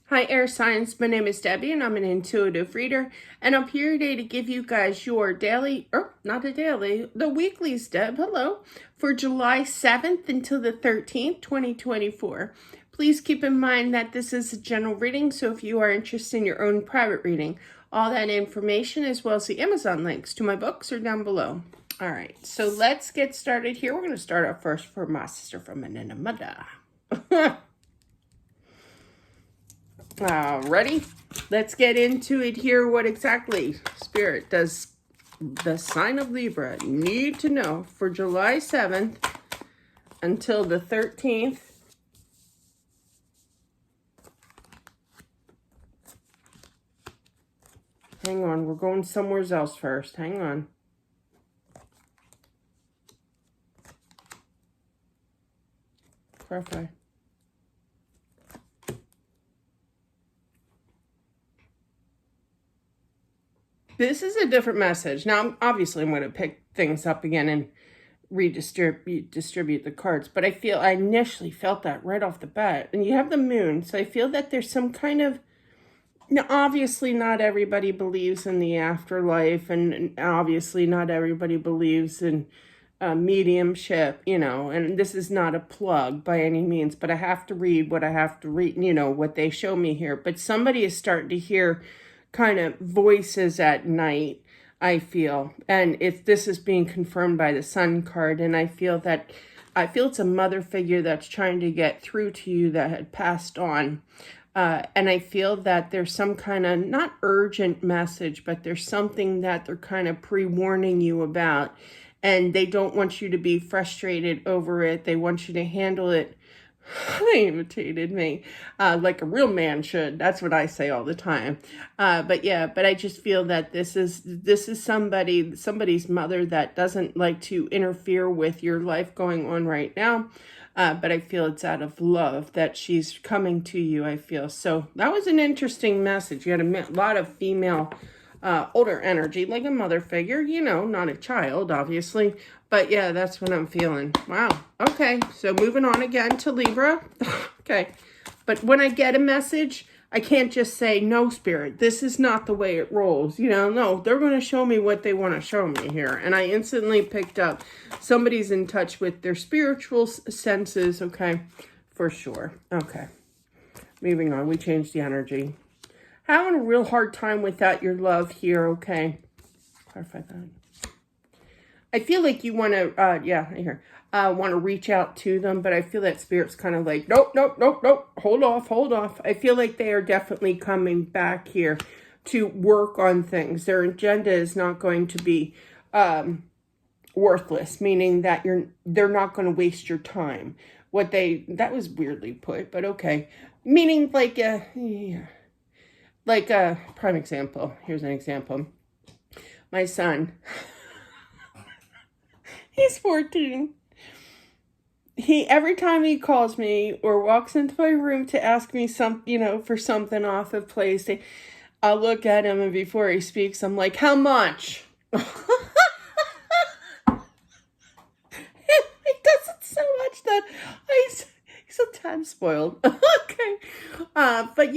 Hi, Air Science. My name is Debbie, and I'm an intuitive reader. And I'm here today to give you guys your daily, or not a daily, the weeklies, Deb. Hello, for July 7th until the 13th, 2024. Please keep in mind that this is a general reading, so if you are interested in your own private reading, all that information as well as the Amazon links to my books are down below. All right, so let's get started here. We're going to start off first for my sister from another mother. Ready? Let's get into it here. What exactly, Spirit, does the sign of Libra need to know for July 7th until the 13th? Hang on, we're going somewhere else first. Hang on. Clarify. This is a different message. Now, obviously, I'm going to pick things up again and distribute the cards, but I initially felt that right off the bat. And you have the moon, so I feel that there's some kind of, now, obviously, not everybody believes in the afterlife, and obviously, not everybody believes in mediumship, and this is not a plug by any means, but I have to read what I have to read, what they show me here. But somebody is starting to hear kind of voices at night, I feel, and if this is being confirmed by the Sun card, and I feel it's a mother figure that's trying to get through to you that had passed on, and I feel that there's some kind of, not urgent message, but there's something that they're kind of pre-warning you about, and they don't want you to be frustrated over it. They want you to handle it. They imitated me like a real man should. That's what I say all the time. But I just feel that this is somebody's mother that doesn't like to interfere with your life going on right now. But I feel it's out of love that she's coming to you, I feel. So that was an interesting message. You had a lot of female older energy, like a mother figure, not a child, obviously. But yeah, that's what I'm feeling. Wow. Okay, so moving on again to Libra. Okay, but when I get a message, I can't just say, no, Spirit, this is not the way it rolls. No, they're going to show me what they want to show me here. And I instantly picked up somebody's in touch with their spiritual senses, okay, for sure. Okay, moving on. We changed the energy. Having a real hard time without your love here, okay? Clarify that. I feel like you want to, want to reach out to them, but I feel that Spirit's kind of like, nope, hold off. I feel like they are definitely coming back here to work on things. Their agenda is not going to be worthless, meaning that they're not going to waste your time. That was weirdly put, but okay. Meaning like a prime example. Here's an example. My son, he's 14. Every time he calls me or walks into my room to ask me for something off of place, I'll look at him, and before he speaks, I'm like, how much? He does it so much that he's a tad spoiled. Okay. But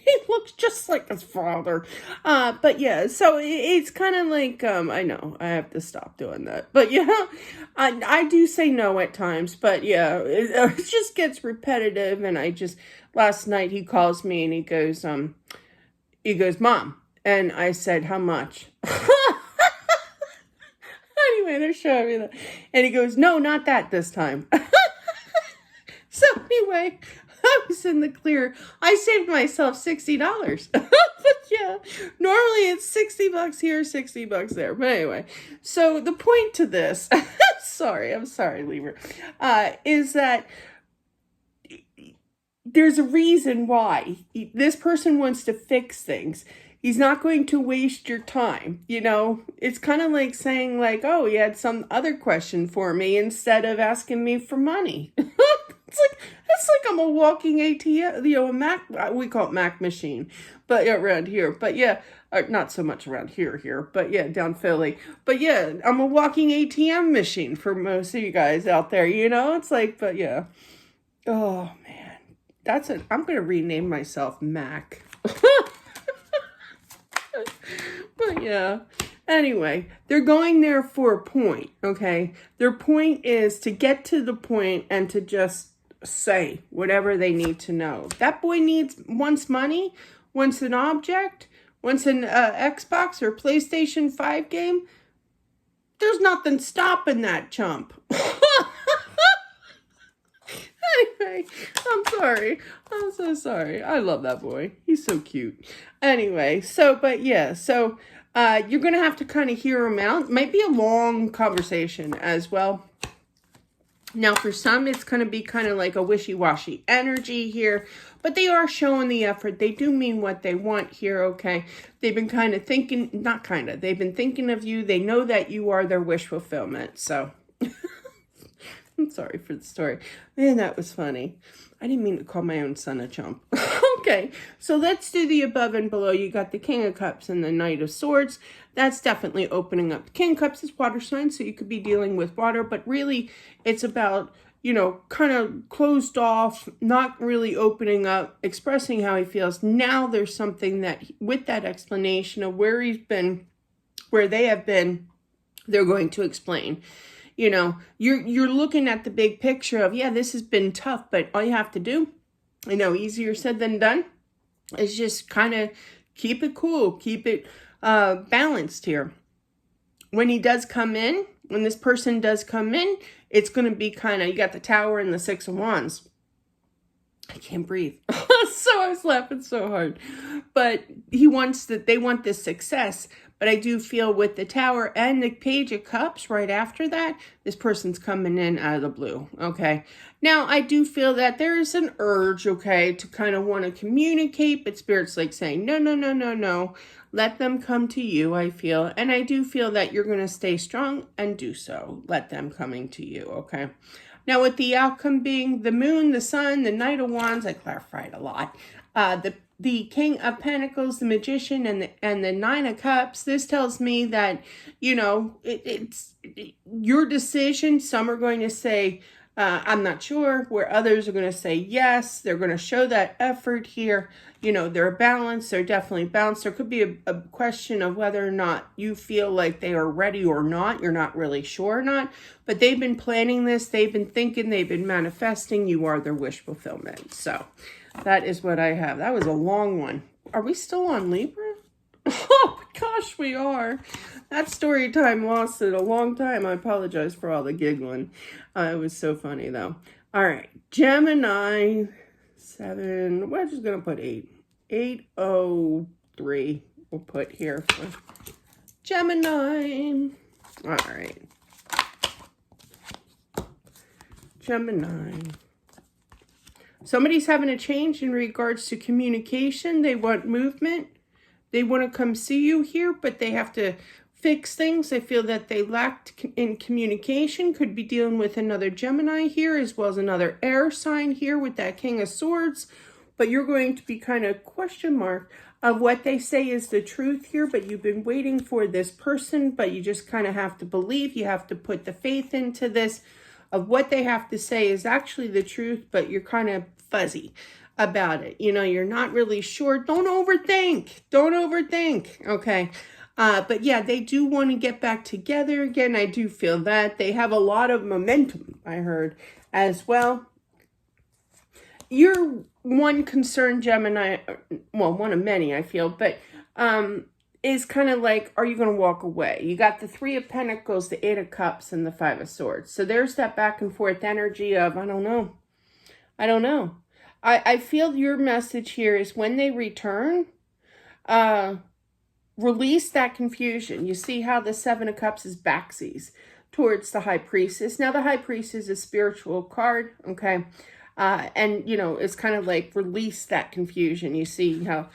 he looks just like his father. But yeah, so it's kind of like, I know, I have to stop doing that. But yeah, I do say no at times, but yeah, it just gets repetitive. And last night he calls me and he goes, Mom. And I said, how much? Anyway, they're showing me that. And he goes, no, not that this time. So anyway, I was in the clear. I saved myself $60. But yeah, normally it's $60 here, $60 there. But anyway, so the point to this, I'm sorry, Libra, is that there's a reason why this person wants to fix things. He's not going to waste your time. It's kind of like saying like, oh, you had some other question for me instead of asking me for money. It's like I'm a walking ATM, a Mac, we call it Mac machine, but around here. But yeah, not so much around here, but yeah, down Philly. But yeah, I'm a walking ATM machine for most of you guys out there, It's like, but yeah. Oh, man. I'm going to rename myself Mac. But yeah. Anyway, they're going there for a point, okay? Their point is to get to the point and to just say whatever they need to know. That boy wants money, wants an object, wants an Xbox or PlayStation 5 game. There's nothing stopping that chump. Anyway, I'm sorry. I'm so sorry. I love that boy. He's so cute. Anyway, but yeah, you're going to have to kind of hear him out. It might be a long conversation as well. Now, for some, it's going to be kind of like a wishy-washy energy here, but they are showing the effort. They do mean what they want here, okay? They've been kind of thinking, they've been thinking of you. They know that you are their wish fulfillment, so... I'm sorry for the story. Man, that was funny. I didn't mean to call my own son a chump. Okay, so let's do the above and below. You got the King of Cups and the Knight of Swords. That's definitely opening up. King of Cups is water sign, so you could be dealing with water, but really it's about, kind of closed off, not really opening up, expressing how he feels. Now there's something that, with that explanation of where he's been, where they have been, they're going to explain. You're looking at the big picture of, yeah, this has been tough, but all you have to do, easier said than done, is just kind of keep it cool, keep it balanced here. When this person does come in, it's going to be kind of, you got the Tower and the Six of Wands. I can't breathe. So I was laughing so hard. But they want this success. But I do feel with the Tower and the Page of Cups right after that, this person's coming in out of the blue, okay? Now, I do feel that there is an urge, okay, to kind of want to communicate, but Spirit's like saying, no, no, no, no, no. Let them come to you, I feel. And I do feel that you're going to stay strong and do so. Let them coming to you, okay? Now, with the outcome being the Moon, the Sun, the Knight of Wands, I clarified a lot. The King of Pentacles, the Magician, and the Nine of Cups. This tells me that, it's your decision. Some are going to say, I'm not sure, where others are going to say yes. They're going to show that effort here. They're balanced. They're definitely balanced. There could be a question of whether or not you feel like they are ready or not. You're not really sure or not. But they've been planning this. They've been thinking. They've been manifesting. You are their wish fulfillment. So that is what I have. That was a long one. Are we still on Libra? Oh, my gosh, we are. That story time lasted a long time. I apologize for all the giggling. It was so funny, though. All right. Gemini, 7. We're just going to put 8. 803 we'll put here for Gemini. All right. Gemini. Somebody's having a change in regards to communication. They want movement. They want to come see you here, but they have to fix things. I feel that they lacked in communication. Could be dealing with another Gemini here, as well as another air sign here with that King of Swords. But you're going to be kind of question mark of what they say is the truth here, but you've been waiting for this person, but you just kind of have to believe. You have to put the faith into this of what they have to say is actually the truth, but you're kind of fuzzy about it. You're not really sure. Don't overthink. Okay. But yeah, they do want to get back together again. I do feel that they have a lot of momentum, I heard as well. You're one concerned Gemini, well, one of many, I feel, but is kind of like, are you going to walk away? You got the 3 of Pentacles, the 8 of Cups, and the 5 of Swords. So there's that back and forth energy of, I don't know. I feel your message here is when they return, release that confusion. You see how the 7 of Cups is backsies towards the High Priestess. Now, the High Priestess is a spiritual card, okay? And, it's kind of like release that confusion. You see how,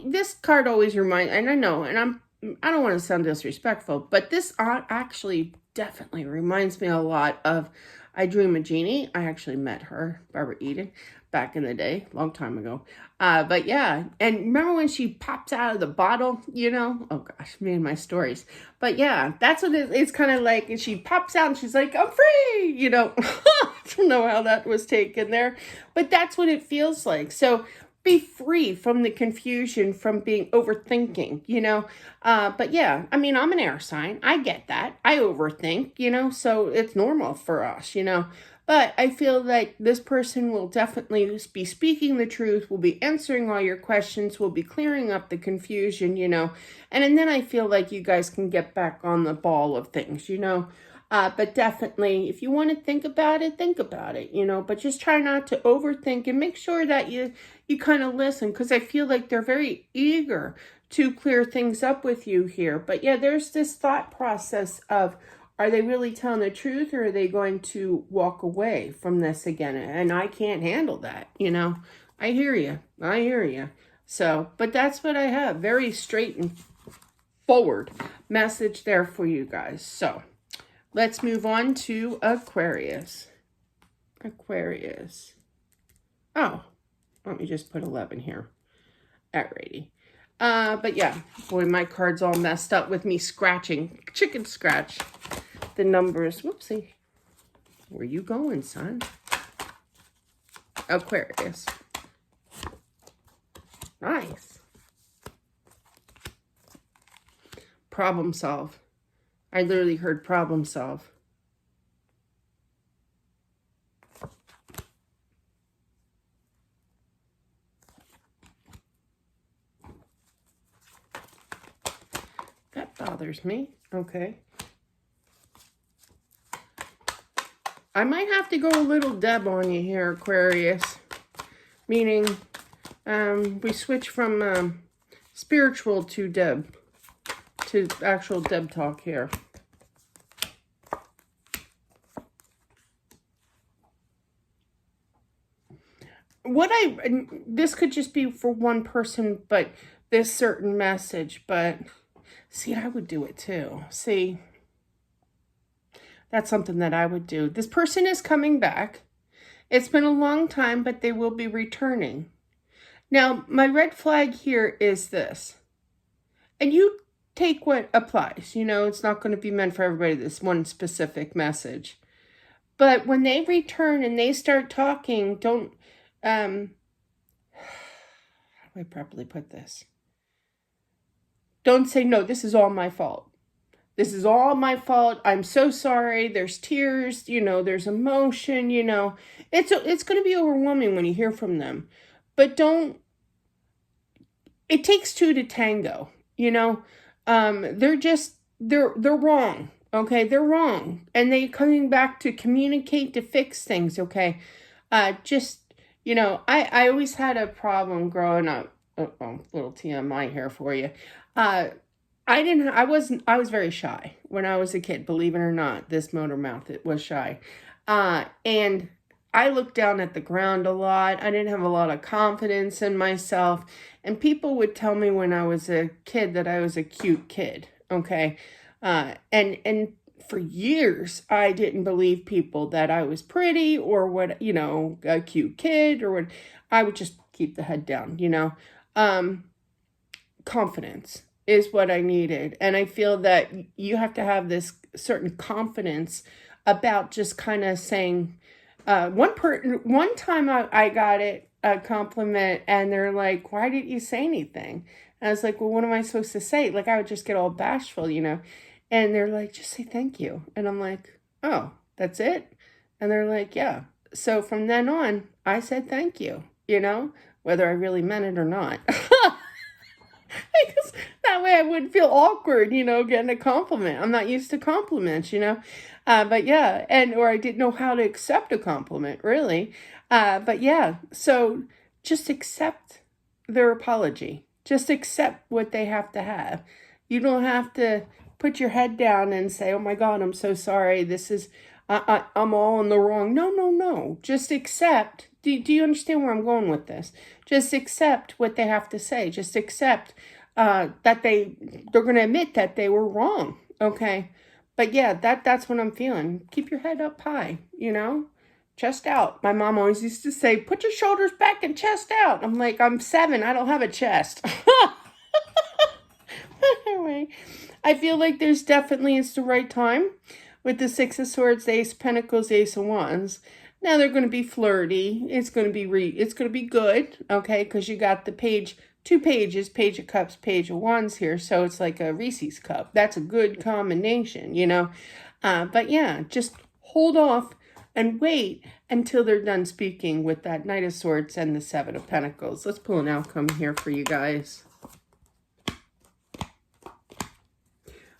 this card always reminds, and I know, and I don't want to sound disrespectful, but this actually definitely reminds me a lot of I Dream a Genie. I actually met her, Barbara Eden. back in the day, long time ago. But yeah, and remember when she pops out of the bottle, you know? Oh gosh, me and my stories. But yeah, that's what it's kind of like. And she pops out and she's like, I'm free, you know? I don't know how that was taken there, but that's what it feels like. So be free from the confusion, from being overthinking, you know? But yeah, I mean, I'm an air sign. I get that. I overthink, you know? So it's normal for us, you know? But I feel like this person will definitely be speaking the truth, will be answering all your questions, will be clearing up the confusion, you know? And then I feel like you guys can get back on the ball of things, you know? But definitely, if you want to think about it, you know, but just try not to overthink and make sure that you kind of listen, because I feel like they're very eager to clear things up with you here. But yeah, there's this thought process of, are they really telling the truth, or are they going to walk away from this again? And I can't handle that, you know. I hear you. I hear you. So, but that's what I have. Very straight and forward message there for you guys. So, let's move on to Aquarius. Aquarius. Oh, let me just put 11 here. Alrighty. But yeah, boy, my card's all messed up with me scratching. Chicken scratch. The numbers. Whoopsie. Where you going, son? Aquarius. Nice. Problem solve. I literally heard problem solve. That bothers me. Okay. I might have to go a little Deb on you here, Aquarius. Meaning, we switch from spiritual to Deb, to actual Deb talk here. This could just be for one person, but this certain message, but see, I would do it too. See, that's something that I would do. This person is coming back. It's been a long time, but they will be returning. Now, my red flag here is this. And you take what applies. You know, it's not going to be meant for everybody, this one specific message. But when they return and they start talking, don't... how do I properly put this? Don't say, no, this is all my fault. This is all my fault. I'm so sorry. There's tears, you know, there's emotion, you know. It's going to be overwhelming when you hear from them. But don't, it takes two to tango, you know. They're wrong, okay? They're wrong. And they're coming back to communicate, to fix things, okay? Just, you know, I always had a problem growing up. Oh, little TMI here for you. I was very shy when I was a kid, believe it or not. This motor mouth, it was shy. And I looked down at the ground a lot. I didn't have a lot of confidence in myself. And people would tell me when I was a kid that I was a cute kid, okay? And for years, I didn't believe people that I was pretty or what, you know, a cute kid or what. I would just keep the head down, you know? Confidence is what I needed. And I feel that you have to have this certain confidence about just kind of saying, one time I got a compliment and they're like, why didn't you say anything? And I was like, well, what am I supposed to say? Like, I would just get all bashful, you know? And they're like, just say thank you. And I'm like, oh, that's it? And they're like, yeah. So from then on, I said thank you, you know, whether I really meant it or not. Because that way I wouldn't feel awkward, you know, getting a compliment. I'm not used to compliments, you know. But yeah, or I didn't know how to accept a compliment, really. But yeah, so just accept their apology. Just accept what they have to have. You don't have to put your head down and say, oh my God, I'm so sorry. This is, I'm all in the wrong. No. Just accept. Do you understand where I'm going with this? Just accept what they have to say. Just accept that they're going to admit that they were wrong. Okay. But yeah, that's what I'm feeling. Keep your head up high, you know. chest out. My mom always used to say, put your shoulders back and chest out. I'm like, I'm 7. I don't have a chest. Anyway, I feel like there's definitely, it's the right time with the 6 of Swords, Ace of Pentacles, Ace of Wands. Now they're going to be flirty. It's going to be good, okay? Because you got the page, 2 pages, Page of Cups, Page of Wands here. So it's like a Reese's cup. That's a good combination, you know? But yeah, just hold off and wait until they're done speaking with that Knight of Swords and the 7 of Pentacles. Let's pull an outcome here for you guys.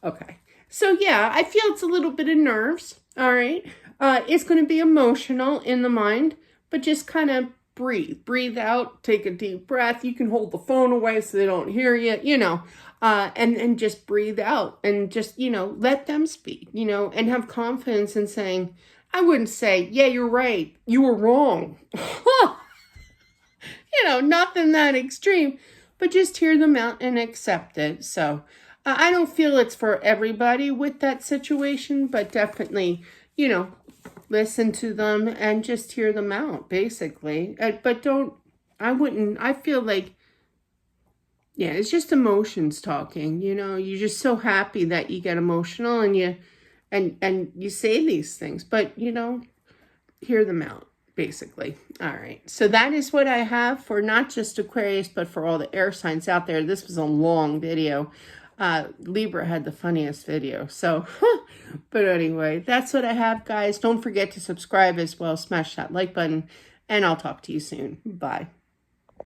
Okay. So yeah, I feel it's a little bit of nerves, all right? It's going to be emotional in the mind, but just kind of breathe. Breathe out, take a deep breath. You can hold the phone away so they don't hear you, you know, and just breathe out and just, you know, let them speak, you know, and have confidence in saying, I wouldn't say, yeah, you're right, you were wrong. You know, nothing that extreme, but just hear them out and accept it. So I don't feel it's for everybody with that situation, but definitely, you know, listen to them and just hear them out, basically. But I feel like, yeah, it's just emotions talking, you know. You're just so happy that you get emotional and you say these things, but, you know, hear them out, basically. All right. So that is what I have for not just Aquarius, but for all the air signs out there. This was a long video. Libra had the funniest video. So, but anyway, that's what I have, guys. Don't forget to subscribe as well. Smash that like button, and I'll talk to you soon. Bye.